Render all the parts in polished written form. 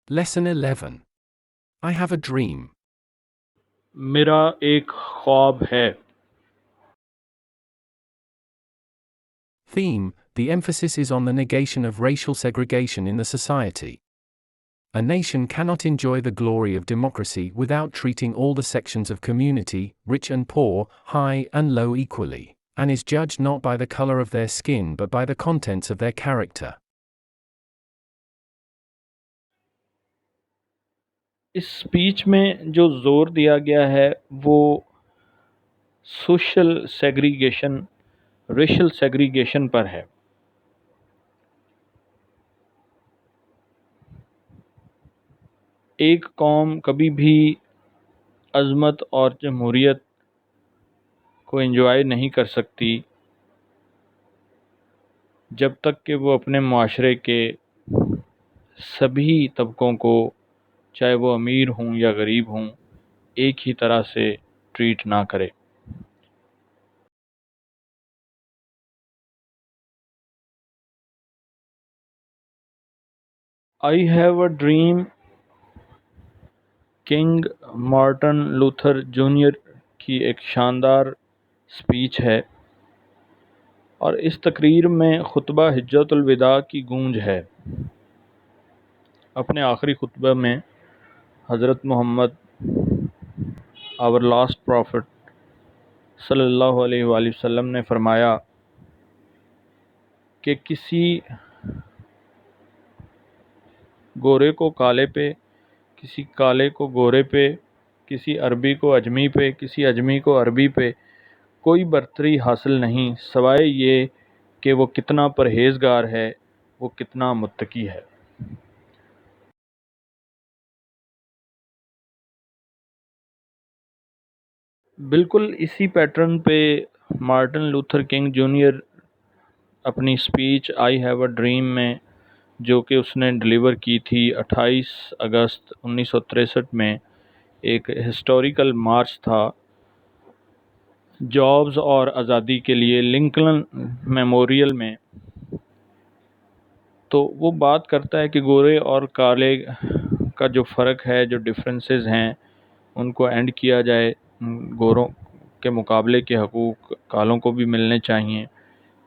Lesson 11. I have a dream. मेरा एक ख्वाब है। Theme: the emphasis is on the negation of racial segregation in the society. A nation cannot enjoy the glory of democracy without treating all the sections of community, rich and poor, high and low equally, and is judged not by the color of their skin but by the contents of their character. इस speech में जो जोर दिया गया है वो social segregation, racial segregation पर है। एक कौम कभी भी अज़मत और जमहूरियत को एंजॉय नहीं कर सकती जब तक कि वो अपने मुआशरे के सभी तबकों को, चाहे वो अमीर हों या गरीब हों, एक ही तरह से ट्रीट ना करे। I have a dream king Martin Luther junior की एक शानदार स्पीच है और इस तकरीर में खुतबा हिज्जतुल विदा की गूंज है। अपने आखिरी खुतबे में हज़रत मोहम्मद, आवर लास्ट प्रॉफिट सल्लल्लाहु अलैहि वसल्लम ने फरमाया कि किसी गोरे को काले पे, किसी काले को गोरे पे, किसी अरबी को अजमी पे, किसी अजमी को अरबी पे कोई बरतरी हासिल नहीं सवाए ये कि वो कितना परहेज़गार है, वो कितना मुत्तकी है। बिल्कुल इसी पैटर्न पे मार्टिन लूथर किंग जूनियर अपनी speech I have a dream में, जो कि उसने डिलीवर की थी 28 अगस्त 1963 में, एक हिस्टोरिकल मार्च था जॉब्स और आज़ादी के लिए लिंकन मेमोरियल में। तो वो बात करता है कि गोरे और काले का जो फ़र्क है, जो डिफरेंसेस हैं, उनको एंड किया जाए। गोरों के मुकाबले के हकूक़ कालों को भी मिलने चाहिए।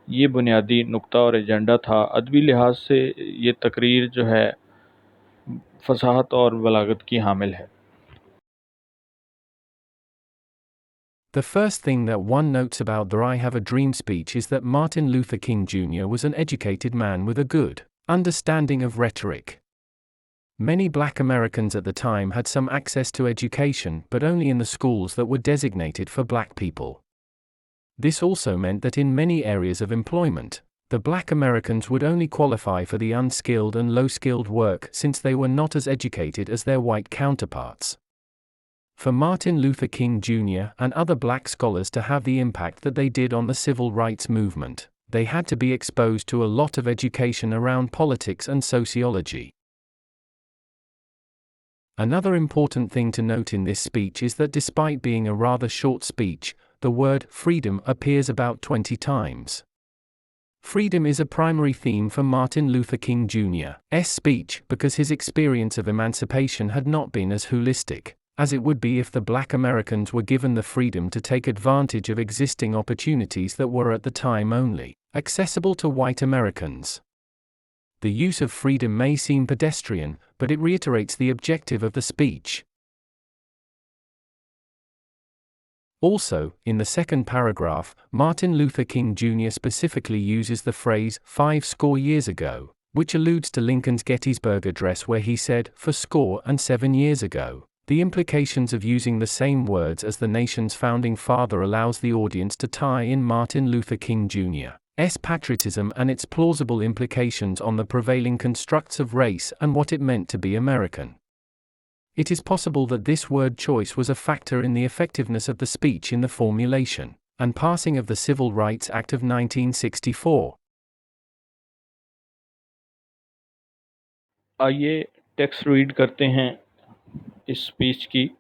ये बुनियादी नुक्ता और एजेंडा था। अदबी लिहाज से ये तकरीर जो है फसाहत और बलागत की हामिल है। The first thing that one notes about the I Have a Dream speech is that Martin Luther King Jr. was an educated man with a good understanding of rhetoric. Many black Americans at the time had some access to education, but only in the schools that were designated for black people. This also meant that in many areas of employment, the black Americans would only qualify for the unskilled and low-skilled work since they were not as educated as their white counterparts. For Martin Luther King Jr. and other black scholars to have the impact that they did on the civil rights movement, they had to be exposed to a lot of education around politics and sociology. Another important thing to note in this speech is that despite being a rather short speech, the word freedom appears about 20 times. Freedom is a primary theme for Martin Luther King Jr.'s speech because his experience of emancipation had not been as holistic as it would be if the black Americans were given the freedom to take advantage of existing opportunities that were at the time only accessible to white Americans. The use of freedom may seem pedestrian, but it reiterates the objective of the speech. Also, in the second paragraph, Martin Luther King Jr. specifically uses the phrase 50 years ago, which alludes to Lincoln's Gettysburg Address where he said, 7 years ago. The implications of using the same words as the nation's founding father allows the audience to tie in Martin Luther King Jr.'s patriotism and its plausible implications on the prevailing constructs of race and what it meant to be American. It is possible that this word choice was a factor in the effectiveness of the speech in the formulation and passing of the Civil Rights Act of 1964. आइए text read करते हैं इस speech की।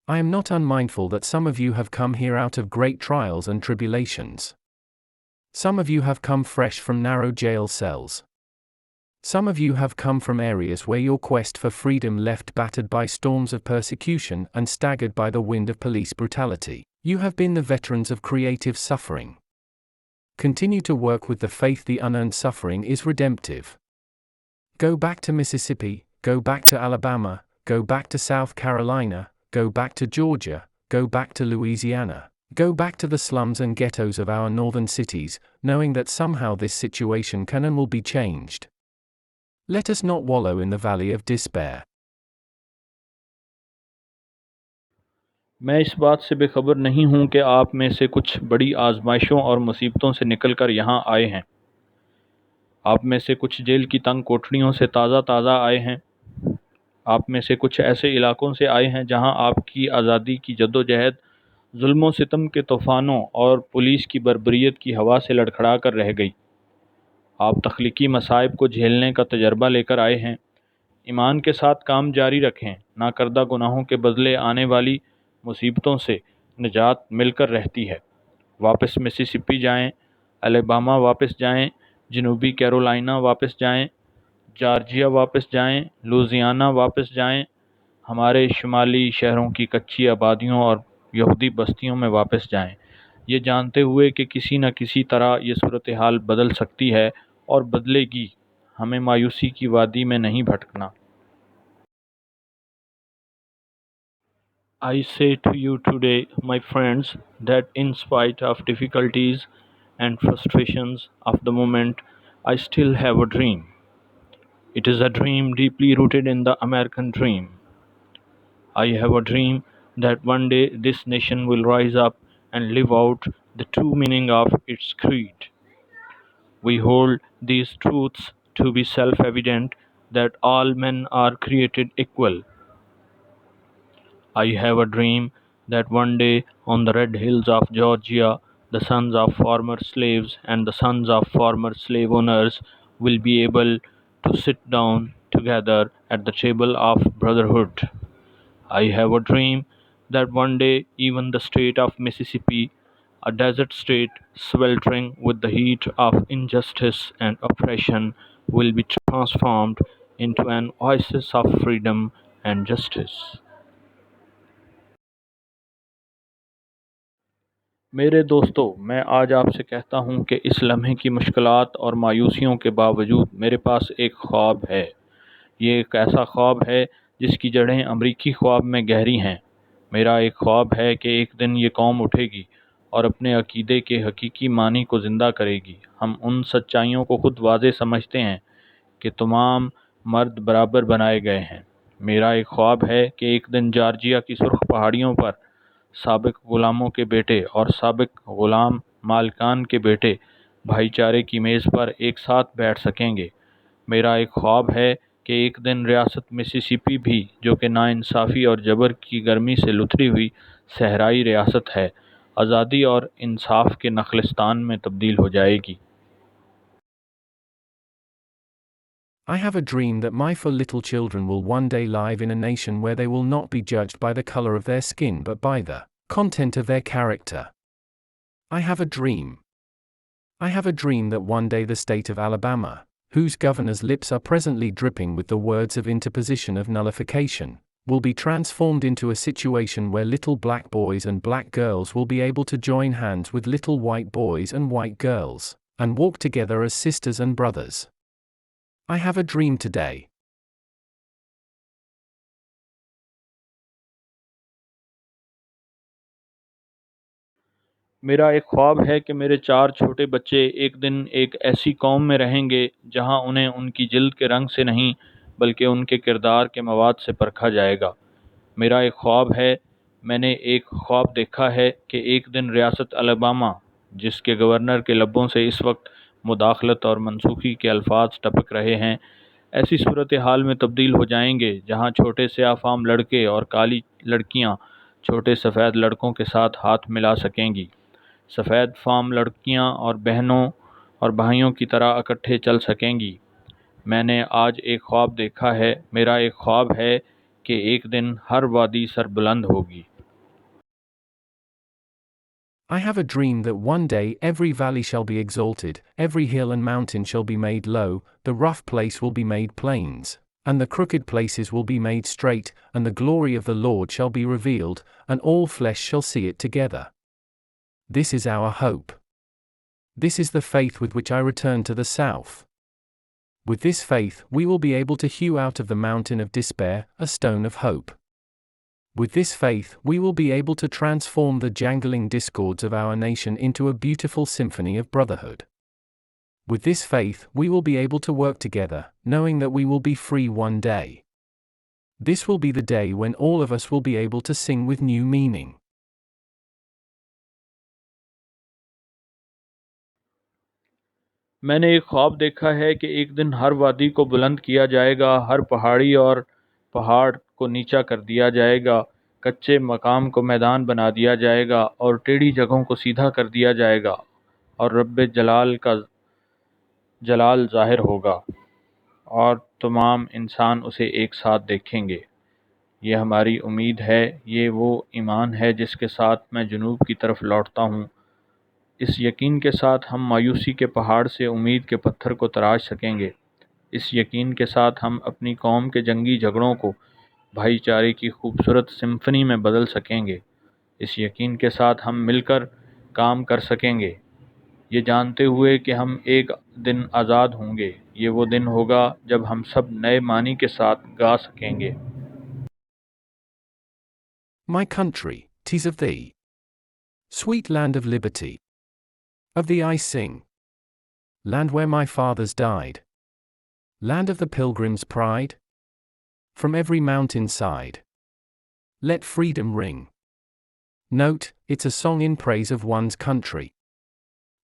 I am not unmindful that some of you have come here out of great trials and tribulations. Some of you have come fresh from narrow jail cells. Some of you have come from areas where your quest for freedom left battered by storms of persecution and staggered by the wind of police brutality. You have been the veterans of creative suffering. Continue to work with the faith. The unearned suffering is redemptive. Go back to Mississippi, go back to Alabama, go back to South Carolina, go back to Georgia, go back to Louisiana. Go back to the slums and ghettos of our northern cities, knowing that somehow this situation can and will be changed. Let us not wallow in the valley of despair. मैं इस बात से बेखबर नहीं हूं कि आप में से कुछ बड़ी आजमाइशों और मुसीबतों से निकलकर यहाँ आए हैं। आप में से कुछ जेल की तंग कोठरियों से ताज़ा आए हैं। आप में से कुछ ऐसे इलाकों से आए हैं जहां आपकी आज़ादी की जद्दोजहद जुल्म सितम के तूफ़ानों और पुलिस की बर्बरियत की हवा से लड़खड़ा कर रह गई। आप तख्लीकी मसाइब को झेलने का तजर्बा लेकर आए हैं। ईमान के साथ काम जारी रखें। नाकर्दा गुनाहों के बदले आने वाली मुसीबतों से निजात मिलकर रहती है। वापस मिसिसिपी जाएं, अलबामा वापस जाएं, जनूबी कैरोलिना वापस जाएं, जॉर्जिया वापस जाएं, लुजियाना वापस जाएं, हमारे शुमाली शहरों की कच्ची आबादियों और यहूदी बस्तियों में वापस जाएं, ये जानते हुए कि किसी न किसी तरह ये सूरत हाल बदल सकती है और बदलेगी। हमें मायूसी की वादी में नहीं भटकना। I say to you today, my friends, that in spite of difficulties and frustrations of the moment, I still have a dream. It is a dream deeply rooted in the American dream. I have a dream that one day this nation will rise up and live out the true meaning of its creed. We hold these truths to be self-evident, that all men are created equal. I have a dream that one day on the red hills of Georgia, the sons of former slaves and the sons of former slave owners will be able to sit down together at the table of brotherhood. I have a dream that one day even the state of Mississippi, a desert state sweltering with the heat of injustice and oppression, will be transformed into an oasis of freedom and justice. मेरे दोस्तों, मैं आज आपसे कहता हूँ कि इस लम्हे की मुश्किलात और मायूसियों के बावजूद मेरे पास एक ख्वाब है। ये एक ऐसा ख्वाब है जिसकी जड़ें अमरीकी ख्वाब में गहरी हैं। मेरा एक ख्वाब है कि एक दिन ये कौम उठेगी और अपने अकीदे के हकीकी मानी को ज़िंदा करेगी। हम उन सच्चाइयों को खुद वाज़ेह समझते हैं कि तमाम मर्द बराबर बनाए गए हैं। मेरा एक ख्वाब है कि एक दिन जॉर्जिया की सुर्ख पहाड़ियों पर साबिक ग़ुलामों के बेटे और साबिक ग़ुलाम मालिकान के बेटे भाईचारे की मेज़ पर एक साथ बैठ सकेंगे। मेरा एक ख्वाब है कि एक दिन रियासत मिसिसिपी भी, जो कि नाइंसाफ़ी और जबर की गर्मी से लुथरी हुई सहराई रियासत है, आज़ादी और इंसाफ के नखलिस्तान में तब्दील हो जाएगी। I have a dream that my four little children will one day live in a nation where they will not be judged by the color of their skin but by the content of their character. I have a dream. I have a dream that one day the state of Alabama, whose governor's lips are presently dripping with the words of interposition of nullification, will be transformed into a situation where little black boys and black girls will be able to join hands with little white boys and white girls, and walk together as sisters and brothers. I have a dream today. मेरा एक ख्वाब है कि मेरे 4 छोटे बच्चे एक दिन एक ऐसी कौम में रहेंगे जहां उन्हें उनकी जिल्द के रंग से नहीं बल्कि उनके किरदार के मवाद से परखा जाएगा। मेरा एक ख्वाब है, मैंने एक ख्वाब देखा है कि एक दिन रियासत अलबामा, जिसके गवर्नर के लबों से इस वक्त मुदाखलत और मनसूखी के अल्फाज टपक रहे हैं, ऐसी सूरत हाल में तब्दील हो जाएंगे जहां छोटे से आफाम लड़के और काली लड़कियां छोटे सफ़ेद लड़कों के साथ हाथ मिला सकेंगी। सफ़ेद फार्म लड़कियां और बहनों और भाइयों की तरह इकट्ठे चल सकेंगी। मैंने आज एक ख्वाब देखा है, मेरा एक ख्वाब है कि एक दिन हर वादी सरबुलंद होगी। I have a dream that one day every valley shall be exalted, every hill and mountain shall be made low, the rough place will be made plains, and the crooked places will be made straight, and the glory of the Lord shall be revealed, and all flesh shall see it together. This is our hope. This is the faith with which I return to the south. With this faith, we will be able to hew out of the mountain of despair a stone of hope. With this faith, we will be able to transform the jangling discords of our nation into a beautiful symphony of brotherhood. With this faith, we will be able to work together, knowing that we will be free one day. This will be the day when all of us will be able to sing with new meaning. मैंने एक ख्वाब देखा है कि एक दिन हर वादी को बुलंद किया जाएगा, हर पहाड़ी और पहाड़ को नीचा कर दिया जाएगा, कच्चे मकाम को मैदान बना दिया जाएगा और टेढ़ी जगहों को सीधा कर दिया जाएगा और रब्बे जलाल का जलाल ज़ाहिर होगा और तमाम इंसान उसे एक साथ देखेंगे। ये हमारी उम्मीद है, ये वो ईमान है जिसके साथ मैं जुनूब की तरफ लौटता हूँ। इस यकीन के साथ हम मायूसी के पहाड़ से उम्मीद के पत्थर को तराश सकेंगे। इस यकीन के साथ हम अपनी कौम के जंगी झगड़ों को भाईचारे की खूबसूरत सिम्फनी में बदल सकेंगे। इस यकीन के साथ हम मिलकर काम कर सकेंगे, ये जानते हुए कि हम एक दिन आज़ाद होंगे। ये वो दिन होगा जब हम सब नए मानी के साथ गा सकेंगे। My country, 'tis of thee. Sweet land of liberty. Of thee I sing. Land where my fathers died. Land of the pilgrim's pride. From every mountain side, let freedom ring. Note, it's a song in praise of one's country.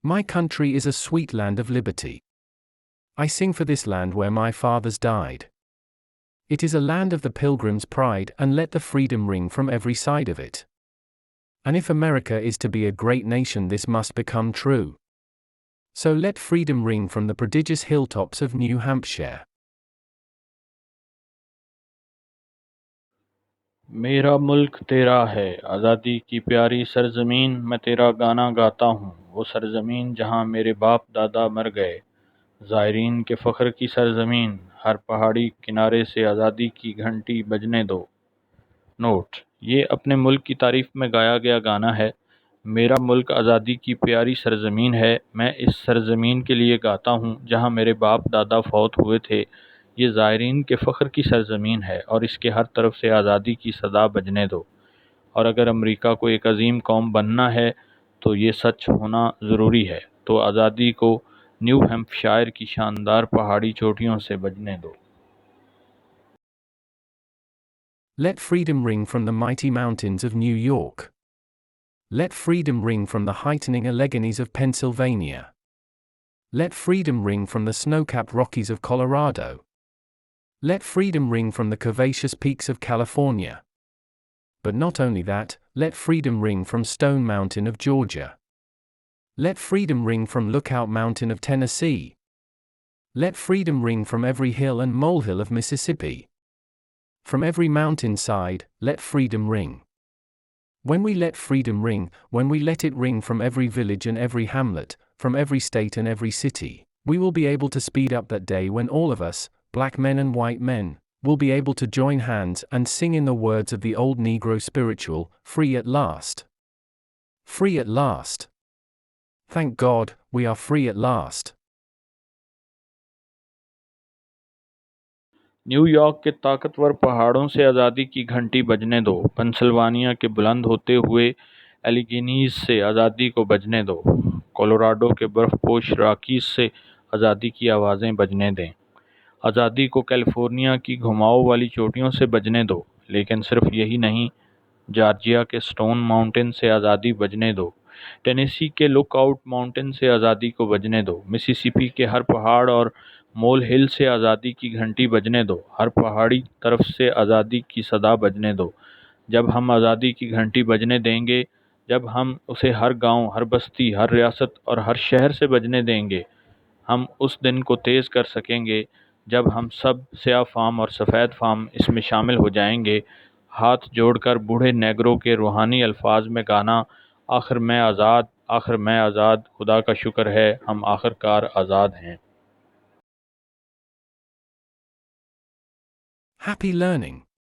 My country is a sweet land of liberty. I sing for this land where my fathers died. It is a land of the pilgrim's pride, and let the freedom ring from every side of it. And if America is to be a great nation, this must become true. So let freedom ring from the prodigious hilltops of New Hampshire. मेरा मुल्क तेरा है, आज़ादी की प्यारी सरज़मीन, मैं तेरा गाना गाता हूँ, वो सरज़मीन जहाँ मेरे बाप दादा मर गए। ज़ायरीन के फ़ख्र की सरज़मीन, हर पहाड़ी किनारे से आज़ादी की घंटी बजने दो। नोट, ये अपने मुल्क की तारीफ़ में गाया गया गाना है। मेरा मुल्क आज़ादी की प्यारी सरज़मीन है, मैं इस सरज़मीन के लिए गाता हूँ जहाँ मेरे बाप दादा फौत हुए थे। ये ज़ायरीन के फ़ख्र की सरज़मीन है और इसके हर तरफ से आज़ादी की सदा बजने दो। और अगर अमेरिका को एक अजीम कौम बनना है तो ये सच होना ज़रूरी है, तो आज़ादी को न्यू हैम्पशायर की शानदार पहाड़ी चोटियों से बजने दो। Let freedom ring from the mighty mountains of New York. Let freedom ring from the heightening Alleghenies of Pennsylvania. Let freedom ring from the snow-capped Rockies of Colorado. Let freedom ring from the curvaceous peaks of California. But not only that, let freedom ring from Stone Mountain of Georgia. Let freedom ring from Lookout Mountain of Tennessee. Let freedom ring from every hill and molehill of Mississippi. From every mountain side, let freedom ring. When we let freedom ring, when we let it ring from every village and every hamlet, from every state and every city, we will be able to speed up that day when all of us, black men and white men, will be able to join hands and sing in the words of the old Negro spiritual, free at last. Free at last. Thank God, we are free at last. New York के ताकतवर पहाड़ों से आज़ादी की घंटी बजने दो, Pennsylvania के बुलंद होते हुए एलिगेनीज से आज़ादी को बजने दो, कोलोराडो के बर्फपोश रॉकीज से आज़ादी की आवाज़ें बजने दें। आज़ादी को कैलिफोर्निया की घुमाव वाली चोटियों से बजने दो, लेकिन सिर्फ यही नहीं, जॉर्जिया के स्टोन माउंटेन से आज़ादी बजने दो, टेनेसी के लुकआउट माउंटेन से आज़ादी को बजने दो, मिसिसिपी के हर पहाड़ और मोल हिल से आज़ादी की घंटी बजने दो, हर पहाड़ी तरफ से आज़ादी की सदा बजने दो। जब हम आज़ादी की घंटी बजने देंगे, जब हम उसे हर गांव, हर बस्ती, हर रियासत और हर शहर से बजने देंगे, हम उस दिन को तेज़ कर सकेंगे जब हम सब स्याह फाम और सफ़ेद फाम इसमें शामिल हो जाएंगे। हाथ जोड़कर बूढ़े नेगरों के रूहानी अल्फाज में गाना, आखिर मैं आज़ाद, खुदा का शुक्र है हम आखिरकार आज़ाद हैं। Happy learning!